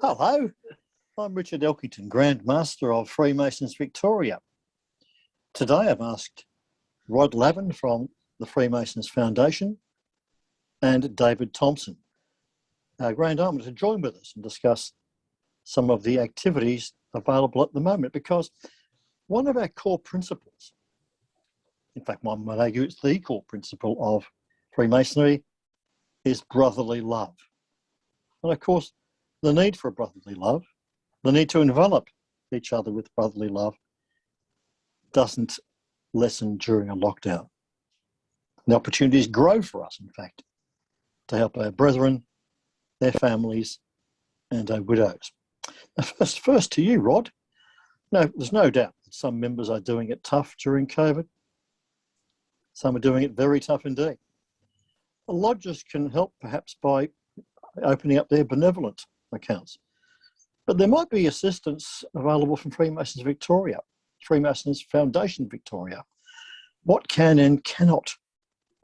Hello, I'm Richard Elkington, Grand Master of Freemasons Victoria. Today I've asked Rod Lavin from the Freemasons Foundation and David Thompson, our Grand Armour, to join with us and discuss some of the activities available at the moment, because one of our core principles, in fact one might argue it's the core principle of Freemasonry, is brotherly love. And of course, the need for brotherly love, the need to envelop each other with brotherly love, doesn't lessen during a lockdown. The opportunities grow for us, in fact, to help our brethren, their families, and our widows. Now, first to you, Rod. No, there's no doubt that some members are doing it tough during COVID. Some are doing it very tough indeed. The lodges can help perhaps by opening up their benevolent accounts. But there might be assistance available from Freemasons Victoria, Freemasons Foundation Victoria. What can and cannot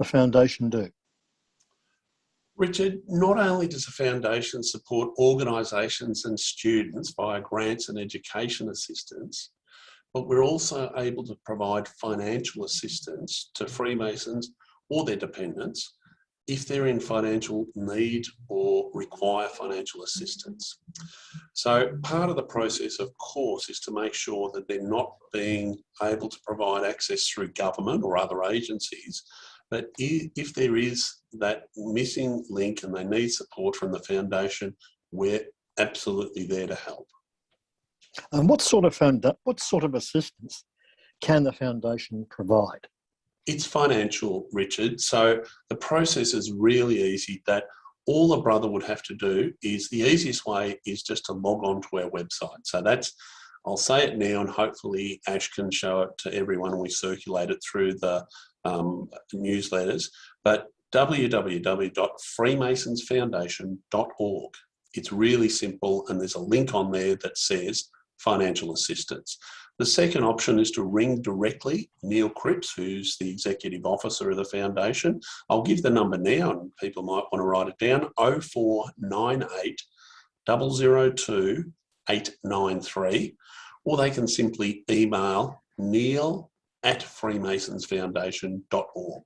the foundation do? Richard, not only does the foundation support organisations and students via grants and education assistance, but we're also able to provide financial assistance to Freemasons or their dependents if they're in financial need or require financial assistance. So part of the process, of course, is to make sure that they're not being able to provide access through government or other agencies. But if there is that missing link and they need support from the foundation, we're absolutely there to help. And what sort of assistance can the foundation provide? It's financial, Richard. So the process is really easy. That all a brother would have to do is, the easiest way is just to log on to our website. So that's, I'll say it now, and hopefully Ash can show it to everyone and we circulate it through the newsletters, but www.freemasonsfoundation.org. It's really simple, and there's a link on there that says financial assistance. The second option is to ring directly Neil Cripps, who's the executive officer of the foundation. I'll give the number now, and people might want to write it down: 0498 002 893, or they can simply email neil@freemasonsfoundation.org.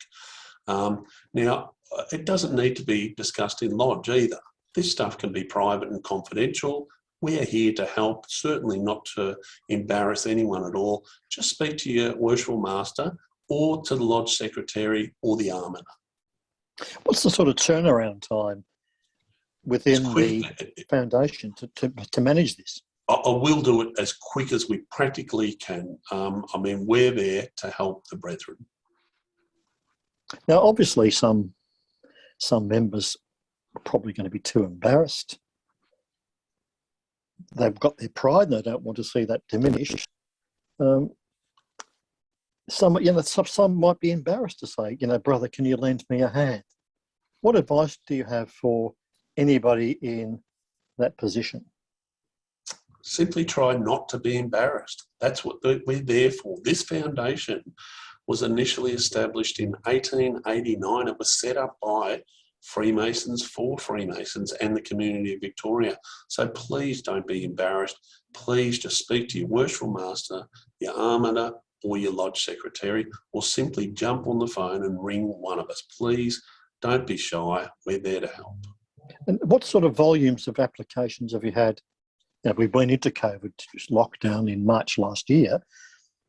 Now, it doesn't need to be discussed in lodge either. This stuff can be private and confidential. We are here to help, certainly not to embarrass anyone at all. Just speak to your worshipful master or to the lodge secretary or the almoner. What's the sort of turnaround time within the foundation to manage this? I will do it as quick as we practically can. I mean, we're there to help the brethren. Now, obviously, some members are probably going to be too embarrassed. They've got their pride and they don't want to see that diminished. Some might be embarrassed to say, brother, can you lend me a hand? What advice do you have for anybody in that position? Simply try not to be embarrassed. That's what we're there for. This foundation was initially established in 1889. It was set up by Freemasons for Freemasons and the community of Victoria. So please don't be embarrassed. Please just speak to your worshipful master, your almoner, or your lodge secretary, or simply jump on the phone and ring one of us. Please don't be shy. We're there to help. And what sort of volumes of applications have you had? We went into COVID lockdown in March last year.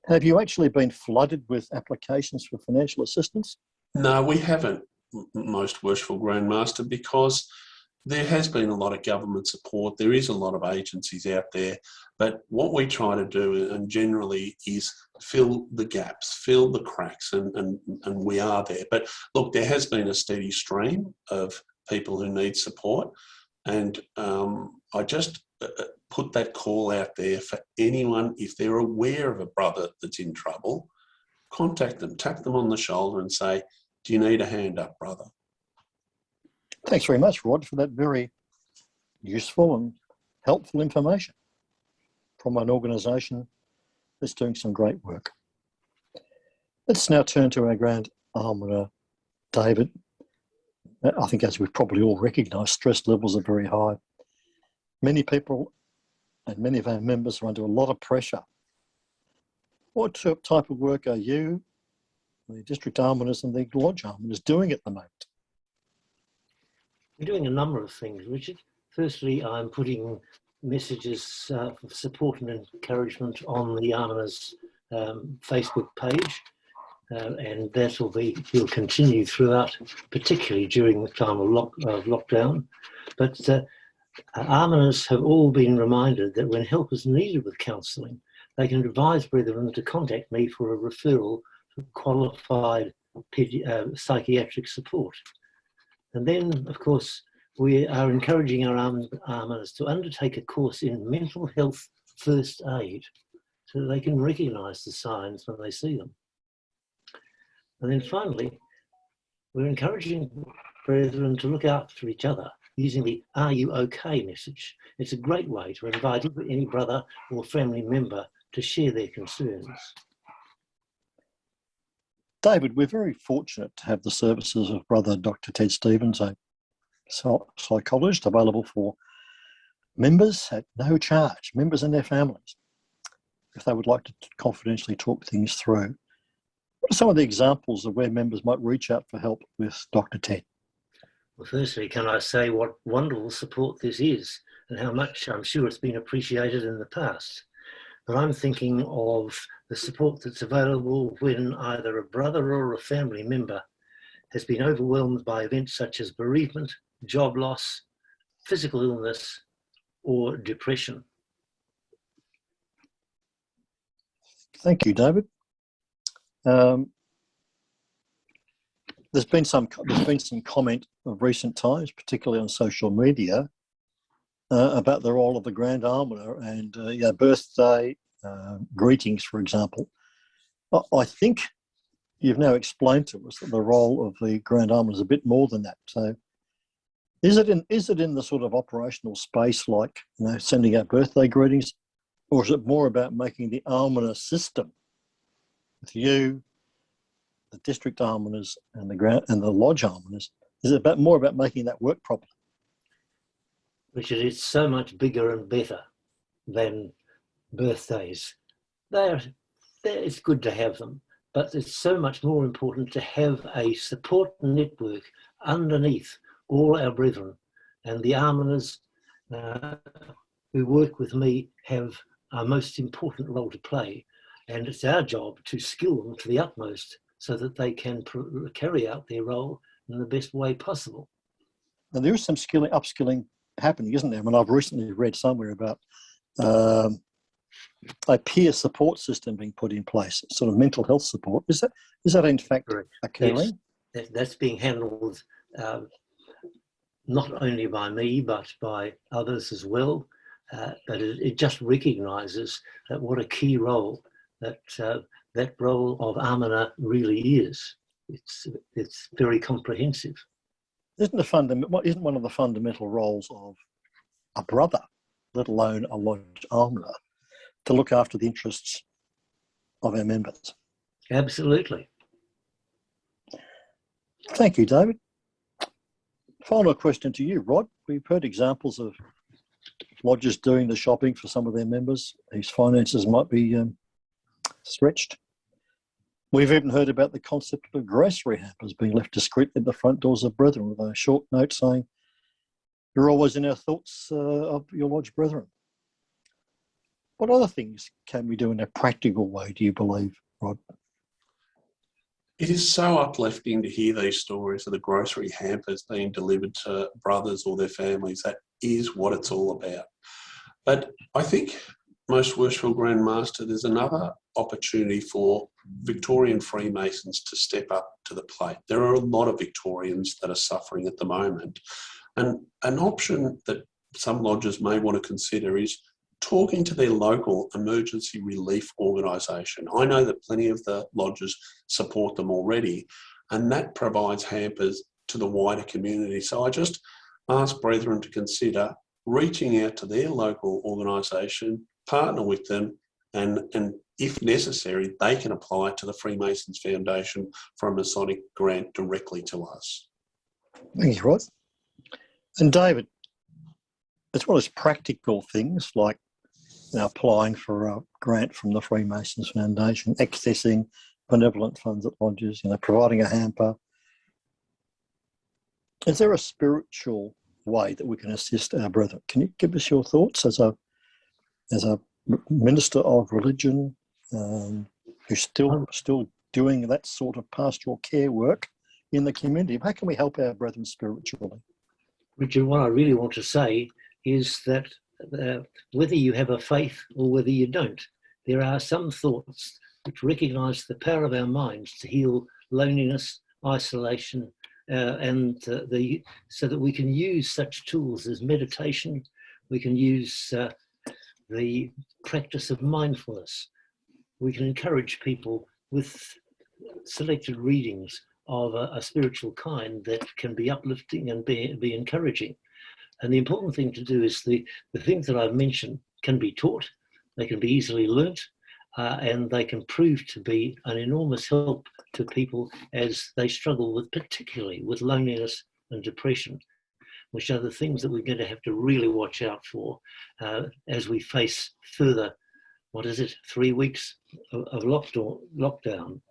Have you actually been flooded with applications for financial assistance? No, we haven't, most worshipful Grand Master, because there has been a lot of government support. There is a lot of agencies out there, but what we try to do, and generally, is fill the gaps, fill the cracks, and we are there. But look, there has been a steady stream of people who need support, and I just put that call out there for anyone. If they're aware of a brother that's in trouble, contact them, tap them on the shoulder and say, do you need a hand up, brother? Thanks very much, Rod, for that very useful and helpful information from an organisation that's doing some great work. Let's now turn to our Grand Almoner, David. I think, as we've probably all recognised, stress levels are very high. Many people and many of our members are under a lot of pressure. What type of work are you, the district almoners and the lodge almoners, doing at the moment? We're doing a number of things, Richard. Firstly, I'm putting messages of support and encouragement on the Almoners Facebook page, and that will continue throughout, particularly during the time of lockdown. But Almoners have all been reminded that when help is needed with counselling, they can advise brethren to contact me for a referral for qualified psychiatric support. And then, of course, we are encouraging our almoners to undertake a course in mental health first aid so that they can recognise the signs when they see them. And then finally, we're encouraging brethren to look out for each other using the "Are you okay?" message. It's a great way to invite any brother or family member to share their concerns. David, we're very fortunate to have the services of Brother Dr. Ted Stevens, a psychologist, available for members at no charge, members and their families, if they would like to confidentially talk things through. What are some of the examples of where members might reach out for help with Dr. Ted? Well, firstly, can I say what wonderful support this is and how much I'm sure it's been appreciated in the past. But I'm thinking of the support that's available when either a brother or a family member has been overwhelmed by events such as bereavement, job loss, physical illness, or depression. Thank you, David. There's been some comment of recent times, particularly on social media, about the role of the Grand Almoner and birthday greetings, for example. I think you've now explained to us that the role of the Grand Almoner is a bit more than that. So, is it in the sort of operational space, like sending out birthday greetings, or is it more about making the almoner system with you, the district almoners, and the lodge almoners? Is it more about making that work properly? Richard, it's so much bigger and better than birthdays. It's good to have them, but it's so much more important to have a support network underneath all our brethren. And the almoners who work with me have a most important role to play. And it's our job to skill them to the utmost so that they can carry out their role in the best way possible. Now, there is some upskilling happening, isn't there? I mean, I've recently read somewhere about a peer support system being put in place, sort of mental health support. Is that in fact occurring? Yes, that's being handled not only by me, but by others as well. But it just recognises that what a key role that role of almoner really is. It's very comprehensive. Isn't one of the fundamental roles of a brother, let alone a lodge almoner, to look after the interests of our members? Absolutely. Thank you, David. Final question to you, Rod. We've heard examples of lodges doing the shopping for some of their members whose finances might be stretched. We've even heard about the concept of grocery hampers being left discreet at the front doors of brethren with a short note saying, "You're always in our thoughts of your lodge brethren." What other things can we do in a practical way, do you believe, Rod? It is so uplifting to hear these stories of the grocery hampers being delivered to brothers or their families. That is what it's all about. But I think, Most Worshipful Grand Master, there's another opportunity for Victorian Freemasons to step up to the plate. There are a lot of Victorians that are suffering at the moment. And an option that some lodges may want to consider is talking to their local emergency relief organisation. I know that plenty of the lodges support them already, and that provides hampers to the wider community. So I just ask brethren to consider reaching out to their local organisation, partner with them, and if necessary, they can apply to the Freemasons Foundation for a Masonic grant directly to us. Thank you, Rod. And David, as well as practical things like applying for a grant from the Freemasons Foundation, accessing benevolent funds at lodges, providing a hamper. Is there a spiritual way that we can assist our brethren? Can you give us your thoughts as a minister of religion who's still doing that sort of pastoral care work in the community? How can we help our brethren spiritually? Richard, what I really want to say is that whether you have a faith or whether you don't, there are some thoughts which recognise the power of our minds to heal loneliness, isolation, so that we can use such tools as meditation. We can use the practice of mindfulness. We can encourage people with selected readings of a spiritual kind that can be uplifting and be encouraging. And the important thing to do is the things that I've mentioned can be taught, they can be easily learnt, and they can prove to be an enormous help to people as they struggle particularly with loneliness and depression, which are the things that we're going to have to really watch out for as we face further, 3 weeks of lockdown.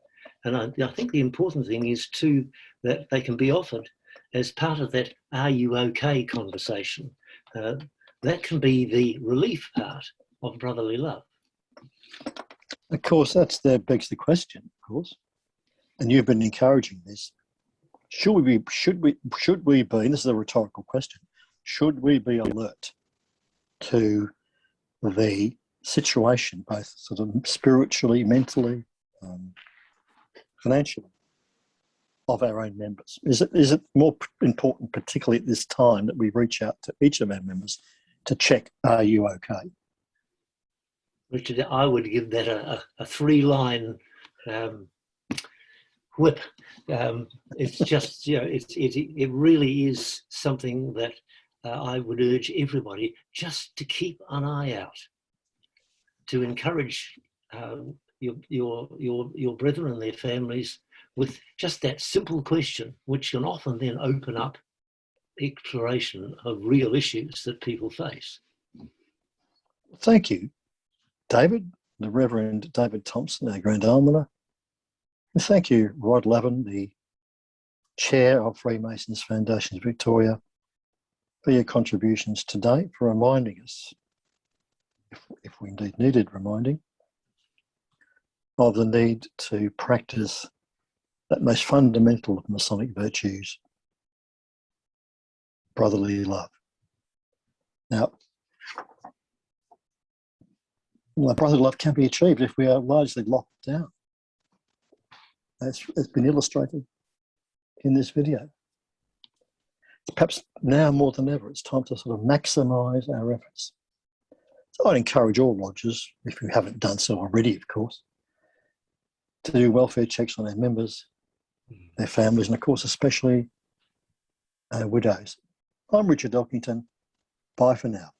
And I think the important thing is too that they can be offered as part of that "Are you okay?" conversation. That can be the relief part of brotherly love. Of course, begs the question, of course. And you've been encouraging this. Should we be, and this is a rhetorical question, should we be alert to the situation, both sort of spiritually, mentally, financially, of our own members? Is it more important, particularly at this time, that we reach out to each of our members to check, are you okay? Richard, I would give that a 3-line whip. It's just, it really is something that I would urge everybody just to keep an eye out, to encourage your brethren and their families with just that simple question, which can often then open up exploration of real issues that people face. Thank you, David, the Reverend David Thompson, our Grand Almoner. And thank you, Rod Lavin, the Chair of Freemasons Foundations Victoria, for your contributions today, for reminding us, if we indeed needed reminding, of the need to practice that most fundamental of Masonic virtues, brotherly love. Now, brotherly love can be achieved if we are largely locked down. It's been illustrated in this video. Perhaps now more than ever, it's time to sort of maximise our efforts. So I'd encourage all lodges, if you haven't done so already, of course, to do welfare checks on their members, their families, and of course, especially widows. I'm Richard Elkington. Bye for now.